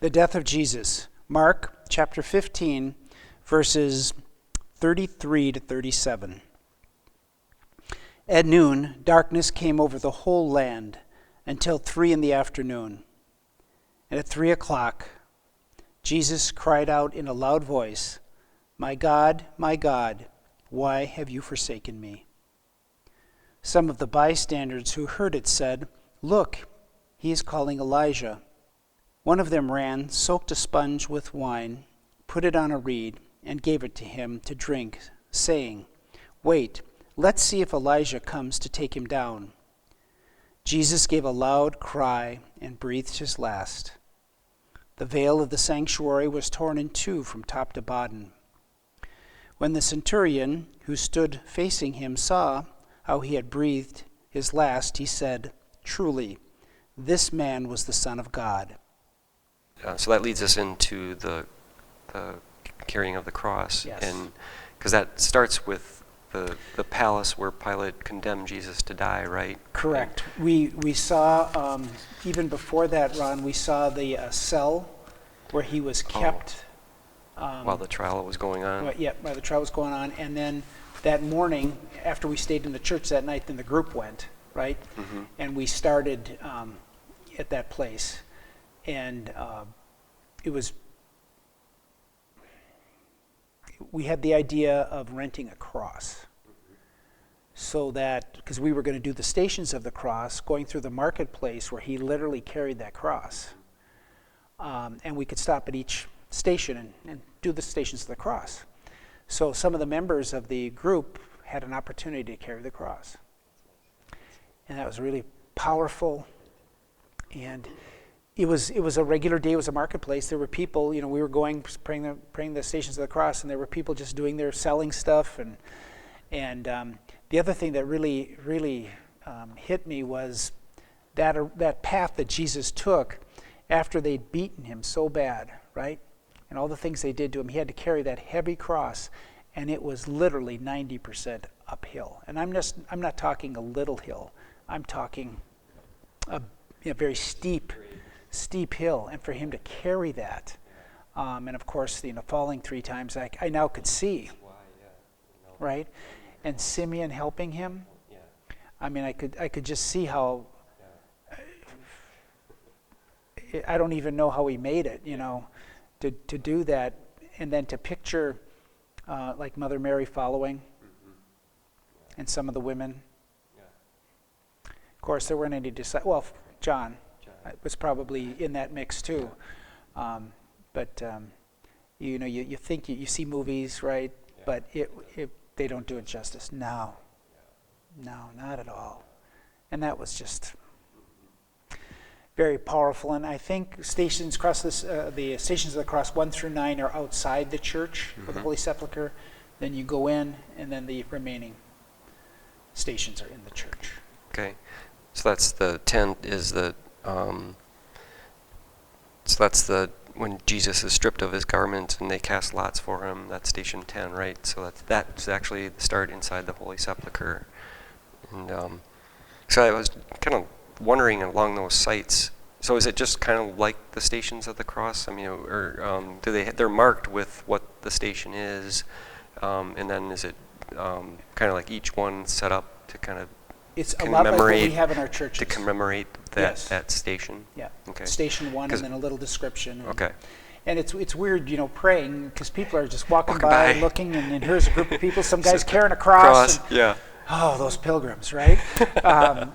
The death of Jesus. Mark chapter 15, verses 33 to 37. At noon, darkness came over the whole land until 3 p.m. And at 3 o'clock, Jesus cried out in a loud voice, my God, why have you forsaken me?" Some of the bystanders who heard it said, "Look, he is calling Elijah." One of them ran, soaked a sponge with wine, put it on a reed, and gave it to him to drink, saying, "Wait, let's see if Elijah comes to take him down." Jesus gave a loud cry and breathed his last. The veil of the sanctuary was torn in two from top to bottom. When the centurion, who stood facing him, saw how he had breathed his last, he said, "Truly, this man was the Son of God." So that leads us into the carrying of the cross. Yes. And because that starts with the palace where Pilate condemned Jesus to die, right? Correct. We saw, even before that, Ron, we saw the cell where he was kept. While the trial was going on? While the trial was going on. And then that morning, after we stayed in the church that night, then the group went, right? Mm-hmm. And we started at that place. And we had the idea of renting a cross. So that, because we were going to do the Stations of the Cross, going through the marketplace where he literally carried that cross. And we could stop at each station and do the Stations of the Cross. So some of the members of the group had an opportunity to carry the cross. And that was really powerful. And it was a regular day. It was a marketplace. There were people, we were going, praying the Stations of the Cross, and there were people just doing their selling stuff. And the other thing that really hit me was that path that Jesus took after they'd beaten him so bad, right? And all the things they did to him. He had to carry that heavy cross, and it was literally 90% uphill. And I'm not talking a little hill. I'm talking a very steep hill. And for him to carry that, and of course, falling 3 times, I now could see, right? And Simeon helping him. I mean, I could just see how. I don't even know how he made it, to do that, and then to picture like Mother Mary following, and some of the women. Of course, there weren't any disciples. Well, John was probably in that mix too. But you think you see movies, right? But they don't do it justice. No, not at all. And that was just very powerful. And I think Stations across the Stations of the Cross 1 through 9 are outside the church for the Holy Sepulchre. Then you go in, and then the remaining stations are in the church. Okay, so that's the 10 is the. So that's when Jesus is stripped of his garment and they cast lots for him. That's Station 10, right? So that's actually the start inside the Holy Sepulchre. And so I was kind of wondering along those sites. So is it just kind of like the Stations of the Cross? I mean, or they're marked with what the station is, and then is it kind of like each one set up to kind of it's a lot like what we have in our churches. To commemorate that station? Yeah. Okay. Station 1 and then a little description. Okay. And it's weird, praying, because people are just walking by and looking, and here's a group of people, some guys carrying a cross. Yeah. Oh, those pilgrims, right? And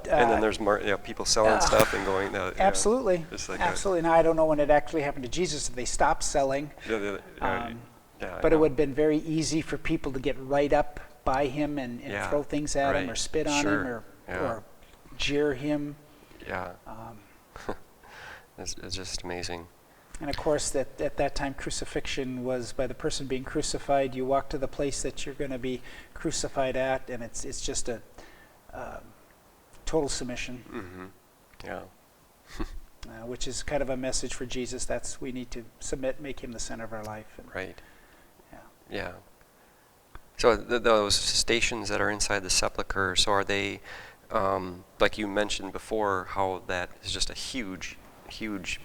then there's people selling stuff and going. Absolutely. Absolutely. Now, I don't know when it actually happened to Jesus, if they stopped selling. But it would have been very easy for people to get right up by him and throw things at him or spit on him or jeer him. Yeah. It's just amazing. And of course, at that time, crucifixion was by the person being crucified. You walk to the place that you're going to be crucified at, and it's just a total submission. Mm-hmm. Yeah. Which is kind of a message for Jesus. We need to submit, make him the center of our life. Right. Yeah. So those stations that are inside the sepulcher, so are they, like you mentioned before, how that is just a huge huge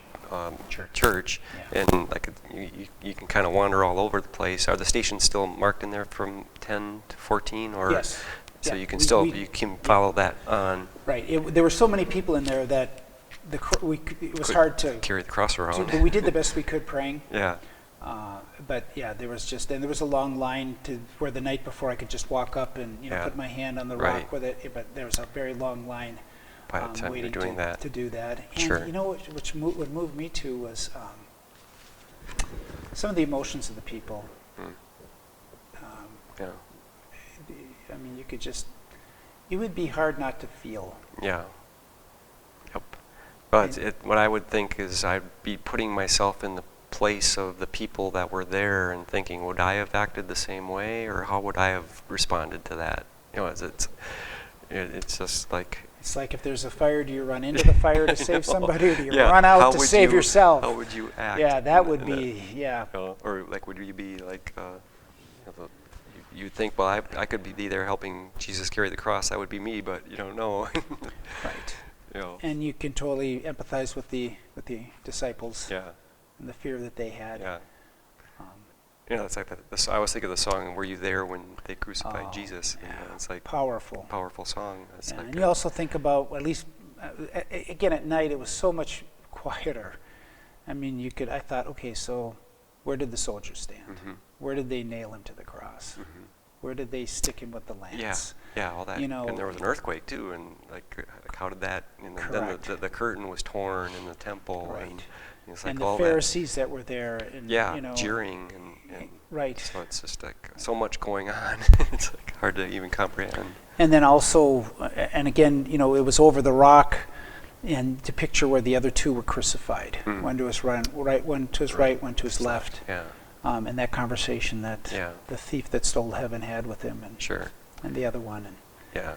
Church. church, Yeah. and like you can kind of wander all over the place. Are the stations still marked in there from 10 to 14, or Yes. so Yeah. you can We- you can follow that on? Right. There were so many people in there that it was hard to. Carry the cross around. But we did the best we could praying. Yeah. But yeah, there was a long line to where the night before I could just walk up and Yeah. put my hand on the Right. rock with it. But there was a very long line By the time you're waiting doing that. to do that. And Sure. you know what moved me to was some of the emotions of the people. Yeah. I mean, it would be hard not to feel. Yeah. Yep. But what I would think is I'd be putting myself in the place of the people that were there and thinking, would I have acted the same way, or how would I have responded to that? It's just like. It's like if there's a fire, do you run into the fire to save somebody, or do you Yeah. run out How to would save you- yourself? How would you act? Yeah, that would in be, yeah. Or like, would you be like, you think, well, I could be there helping Jesus carry the cross. That would be me, but you don't know. Right. You know. And you can totally empathize with the disciples Yeah. and the fear that they had. Yeah. Um, It's like I always think of the song, "Were you there when they crucified Oh, Jesus?" yeah. It's like powerful. powerful song. It's Yeah, like and you also think about, at least, again, at night, it was so much quieter. I mean, I thought, okay, so where did the soldiers stand? Mhm. Where did they nail him to the cross? Mhm. Where did they stick him with the lance? Yeah, all that. You know, and there was an earthquake too, and like how did that? And then the curtain was torn in the temple, Right. and it's like and the all Pharisees that were there, and that. Jeering and right. So it's just like so much going on. It's like hard to even comprehend. And then also, and again, it was over the rock, and to picture where the other two were crucified, Mm. one to his right, one to his right, one to his left, Yeah. and that conversation that Yeah. the thief that stole heaven had with him, Sure. and the other one, and Yeah.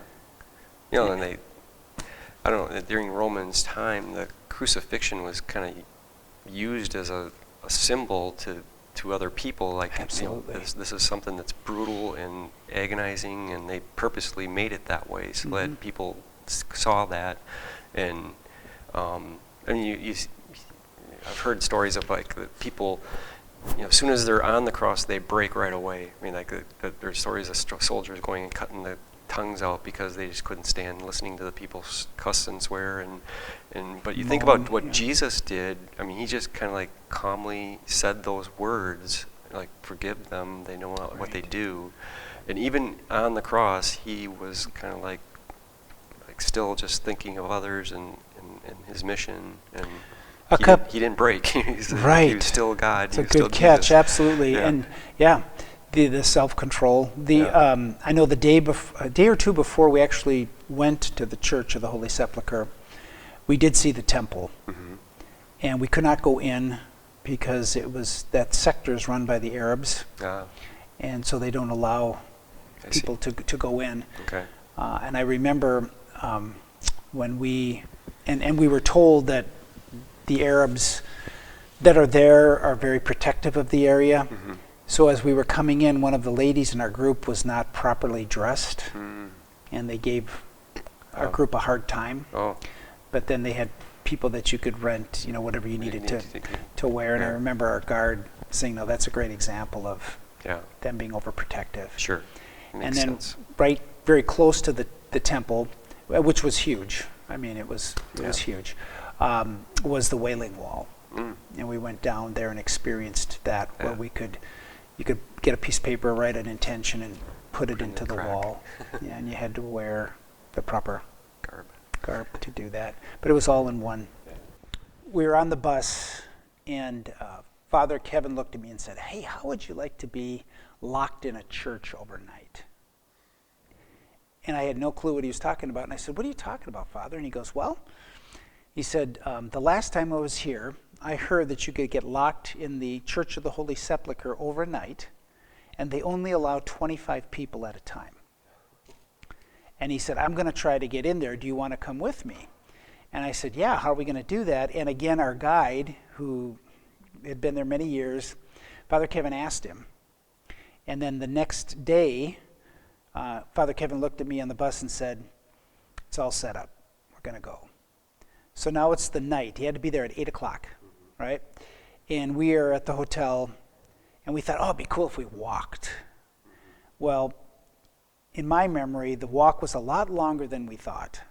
And I don't know, during Romans' time, the crucifixion was kind of used as a symbol to other people. Like, Absolutely. This is something that's brutal and agonizing, and they purposely made it that way so that people saw that. And, I mean, I've heard stories of like the people, as soon as they're on the cross, they break right away. I mean, like there's stories of soldiers going and cutting the tongues out because they just couldn't stand listening to the people cuss and swear. But you think about what Jesus did. I mean, he just kind of like calmly said those words, like, forgive them, they know not what they do. And even on the cross, he was kind of like still just thinking of others and his mission. And he didn't break. He was still God. It's a good catch, Jesus. absolutely. Yeah. And yeah, the self-control. I know a day or two before we actually went to the Church of the Holy Sepulchre, we did see the temple, and we could not go in because that sector is run by the Arabs, and so they don't allow people to go in. Okay. And I remember when we were told that the Arabs that are there are very protective of the area. Mm-hmm. So as we were coming in, one of the ladies in our group was not properly dressed, and they gave our group a hard time. Oh. But then they had people that you could rent, whatever you needed to wear. And I remember our guard saying, "No, that's a great example of them being overprotective." Sure. And then right very close to the temple, which was huge. I mean, it was huge. Was the Wailing Wall, and we went down there and experienced that, where you could get a piece of paper, write an intention, and put it into the wall. Yeah, and you had to wear the proper garb to do that. But it was all in one. We were on the bus, and Father Kevin looked at me and said, "Hey, how would you like to be locked in a church overnight?" And I had no clue what he was talking about. And I said, "What are you talking about, Father?" And he goes, "Well," he said, "the last time I was here, I heard that you could get locked in the Church of the Holy Sepulchre overnight, and they only allow 25 people at a time." And he said, "I'm going to try to get in there. Do you want to come with me?" And I said, "Yeah, how are we going to do that?" And again, our guide, who had been there many years, Father Kevin asked him. And then the next day, Father Kevin looked at me on the bus and said, "It's all set up. We're going to go." So now it's the night. He had to be there at 8 o'clock, right? And we are at the hotel, and we thought, oh, it'd be cool if we walked. Well, in my memory, the walk was a lot longer than we thought.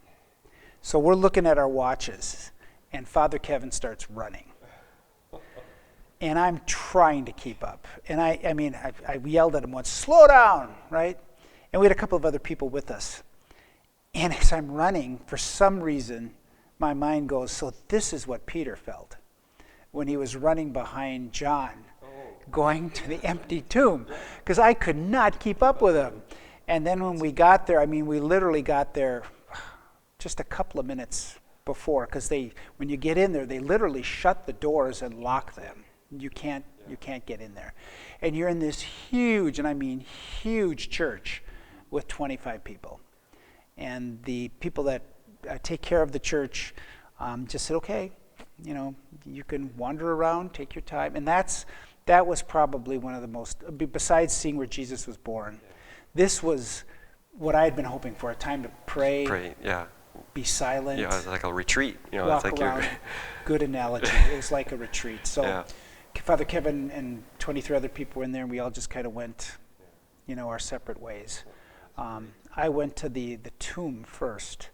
So we're looking at our watches, and Father Kevin starts running. And I'm trying to keep up. And I yelled at him once, slow down, right? And we had a couple of other people with us. And as I'm running, for some reason, my mind goes, so this is what Peter felt when he was running behind John, going to the empty tomb, because I could not keep up with him. And then when we got there, we literally got there just a couple of minutes before, because when you get in there, they literally shut the doors and lock them. You can't get in there. And you're in this huge, and I mean huge church with 25 people. And the people that take care of the church just said, okay, you can wander around, take your time. And that was probably one of the most, besides seeing where Jesus was born, this was what I had been hoping for, a time to pray, yeah. Be silent. Yeah, it's like a retreat. Walk it's like around. Good analogy. It was like a retreat. So yeah. Father Kevin and 23 other people were in there, and we all just kind of went, our separate ways. I went to the tomb first,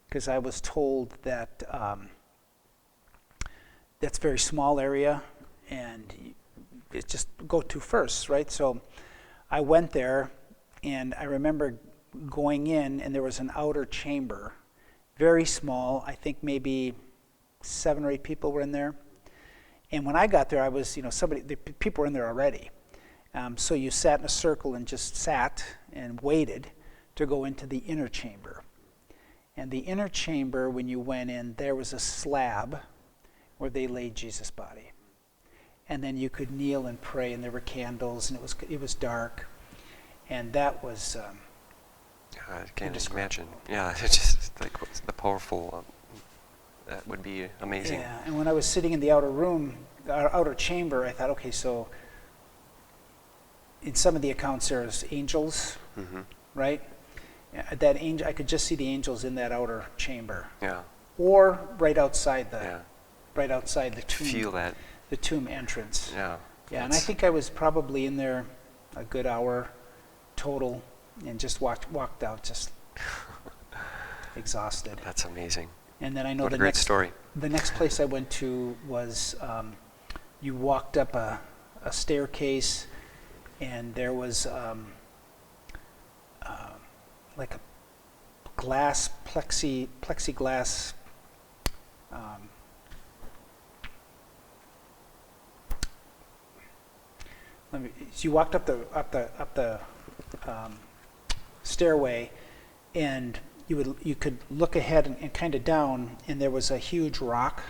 because I was told that that's a very small area, and it's just go to first, right? So I went there, and I remember going in, and there was an outer chamber, very small. I think maybe 7 or 8 people were in there. And when I got there, I was, the people were in there already. So you sat in a circle and just sat and waited to go into the inner chamber. And the inner chamber, when you went in, there was a slab where they laid Jesus' body. And then you could kneel and pray, and there were candles, and it was dark. And that was I can't imagine. Yeah, it's just like the powerful. That would be amazing. Yeah, and when I was sitting in the outer room, outer chamber, I thought, okay, so in some of the accounts there's angels, right? That angel, I could just see the angels in that outer chamber. Yeah. Or right outside the tomb. Feel that. The tomb entrance. Yeah. Yeah, and I think I was probably in there a good hour total, and just walked out just exhausted. That's amazing. And then I know what a great story. The next place I went to was you walked up a staircase, and there was like a plexiglass. So you walked up the stairway, and you could look ahead and kind of down, and there was a huge rock,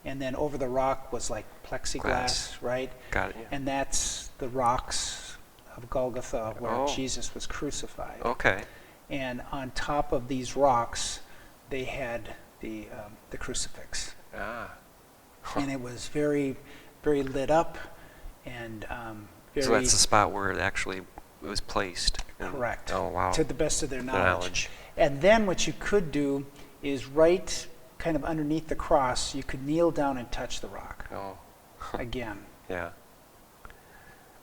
and then over the rock was like plexiglass, right? Got it. Yeah. And that's the rocks of Golgotha, where Jesus was crucified. Okay. And on top of these rocks, they had the crucifix. Ah. And it was very, very lit up, and very. So that's the spot where it was placed. Correct. Oh, wow. To the best of their knowledge. And then what you could do is right kind of underneath the cross, you could kneel down and touch the rock. Oh. Again. Yeah.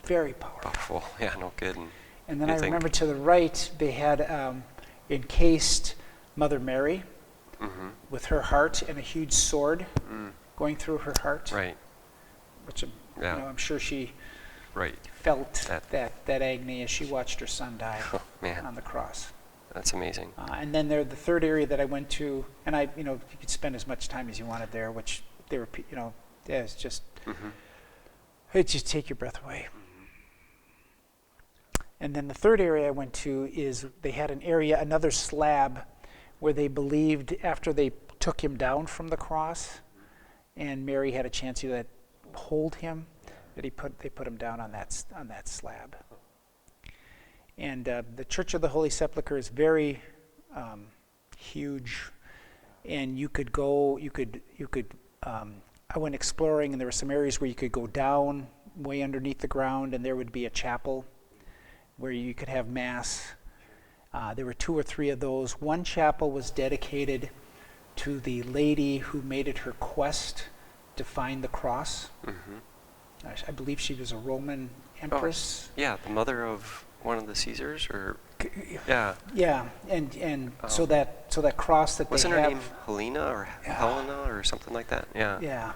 Very powerful. Powerful. Yeah, no kidding. And then I remember to the right, they had encased Mother Mary with her heart and a huge sword going through her heart. Right. Which I'm sure she felt that agony as she watched her son die on the cross. That's amazing. And then the third area that I went to, and you could spend as much time as you wanted there, which they were, it's just, it just take your breath away. And then the third area I went to is they had another slab where they believed after they took him down from the cross, and Mary had a chance to hold him, that they put him down on that slab. And the Church of the Holy Sepulchre is very huge, and you could go. I went exploring, and there were some areas where you could go down way underneath the ground, and there would be a chapel where you could have mass. There were 2 or 3 of those. One chapel was dedicated to the lady who made it her quest to find the cross. I believe she was a Roman empress. Yeah, the mother of one of the Caesars, or yeah. Yeah, and so that cross that Wasn't they her have. name Helena or Helena or something like that? Yeah.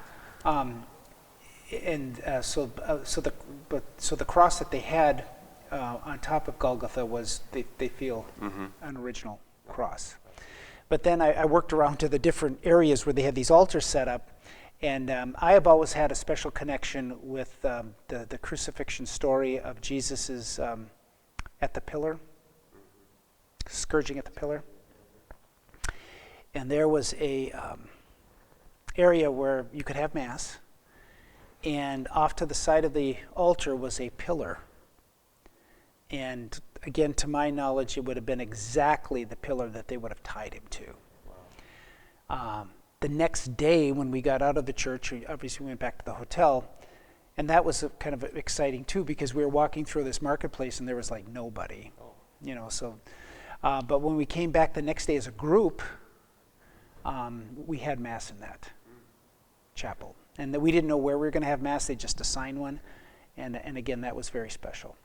Yeah, so the cross that they had on top of Golgotha was they feel an original cross. But then I worked around to the different areas where they had these altars set up, and I have always had a special connection with the crucifixion story of Jesus's at the pillar, scourging at the pillar. And there was a area where you could have Mass, and off to the side of the altar was a pillar. And again, to my knowledge, it would have been exactly the pillar that they would have tied him to. The next day, when we got out of the church, we obviously went back to the hotel, and that was kind of exciting too, because we were walking through this marketplace and there was like nobody, So, but when we came back the next day as a group, we had Mass in that chapel, and we didn't know where we were going to have Mass. They just assigned one, and again, that was very special.